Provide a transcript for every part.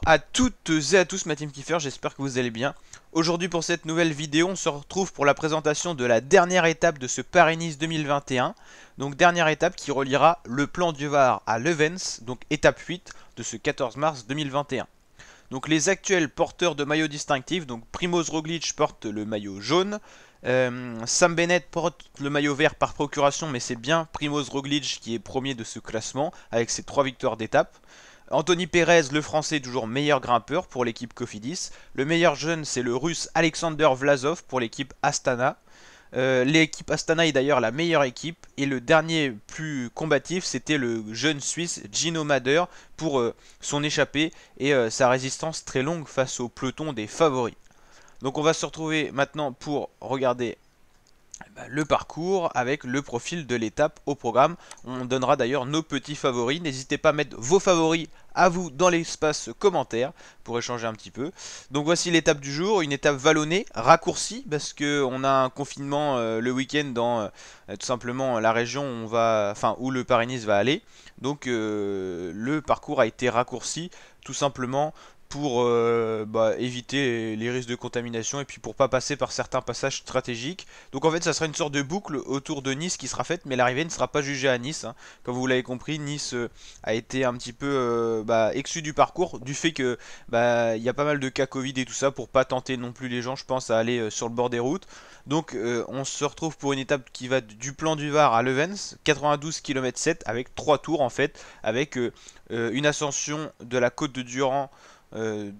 à toutes et à tous ma team Kiffer, j'espère que vous allez bien. Aujourd'hui pour cette nouvelle vidéo, on se retrouve pour la présentation de la dernière étape de ce Paris-Nice 2021. Donc dernière étape qui reliera le plan du Var à Leuven's, donc étape 8 de ce 14 mars 2021. Donc les actuels porteurs de maillots distinctifs, donc Primoz Roglic porte le maillot jaune, Sam Bennett porte le maillot vert par procuration, mais c'est bien Primoz Roglic qui est premier de ce classement avec ses 3 victoires d'étape. Anthony Perez, le français, toujours meilleur grimpeur pour l'équipe Cofidis. Le meilleur jeune, c'est le russe Alexander Vlasov pour l'équipe Astana. L'équipe Astana est d'ailleurs la meilleure équipe. Et le dernier plus combatif, c'était le jeune suisse Gino Mader pour son échappée et sa résistance très longue face au peloton des favoris. Donc on va se retrouver maintenant pour regarder le parcours avec le profil de l'étape au programme. On donnera d'ailleurs nos petits favoris. N'hésitez pas à mettre vos favoris à vous dans l'espace commentaire pour échanger un petit peu. Donc voici l'étape du jour, une étape vallonnée, raccourcie parce qu'on a un confinement le week-end dans tout simplement la région où, où le Paris-Nice va aller. Donc le parcours a été raccourci tout simplement pour éviter les risques de contamination et puis pour pas passer par certains passages stratégiques. Donc en fait ça sera une sorte de boucle autour de Nice qui sera faite, mais l'arrivée ne sera pas jugée à Nice, hein. Comme vous l'avez compris, Nice a été un petit peu exclu du parcours du fait que il y a pas mal de cas Covid et tout ça, pour pas tenter non plus les gens, je pense, à aller sur le bord des routes. Donc on se retrouve pour une étape qui va du plan du Var à Leuven's, 92 km 7 avec 3 tours en fait, avec une ascension de la côte de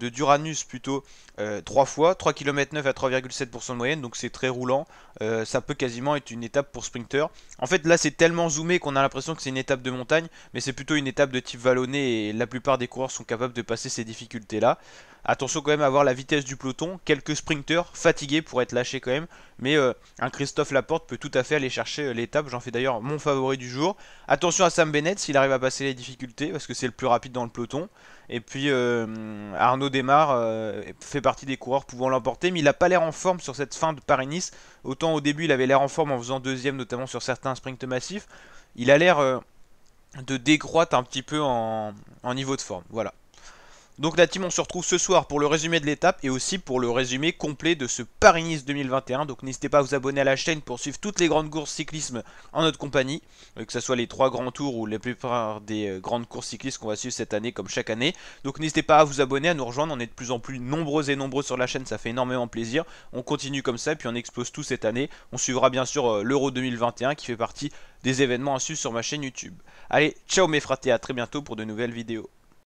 Duranus plutôt 3 fois, 3 km 9 à 3,7% de moyenne, donc c'est très roulant. Ça peut quasiment être une étape pour sprinter. En fait là c'est tellement zoomé qu'on a l'impression que c'est une étape de montagne, mais c'est plutôt une étape de type vallonné et la plupart des coureurs sont capables de passer ces difficultés là. Attention quand même à voir la vitesse du peloton, quelques sprinters fatigués pour être lâchés quand même, mais un Christophe Laporte peut tout à fait aller chercher l'étape, j'en fais d'ailleurs mon favori du jour. Attention à Sam Bennett s'il arrive à passer les difficultés, parce que c'est le plus rapide dans le peloton. Et puis Arnaud Démare fait partie des coureurs pouvant l'emporter, mais il n'a pas l'air en forme sur cette fin de Paris-Nice. Autant au début il avait l'air en forme en faisant deuxième, notamment sur certains sprints massifs. Il a l'air de décroître un petit peu en niveau de forme. Voilà. Donc la team, on se retrouve ce soir pour le résumé de l'étape et aussi pour le résumé complet de ce Paris-Nice 2021. Donc n'hésitez pas à vous abonner à la chaîne pour suivre toutes les grandes courses cyclisme en notre compagnie, que ce soit les 3 grands tours ou la plupart des grandes courses cyclistes qu'on va suivre cette année comme chaque année. Donc n'hésitez pas à vous abonner, à nous rejoindre, on est de plus en plus nombreux et nombreux sur la chaîne, ça fait énormément plaisir. On continue comme ça et puis on explose tout cette année. On suivra bien sûr l'Euro 2021 qui fait partie des événements à suivre sur ma chaîne YouTube. Allez, ciao mes fratés, à très bientôt pour de nouvelles vidéos.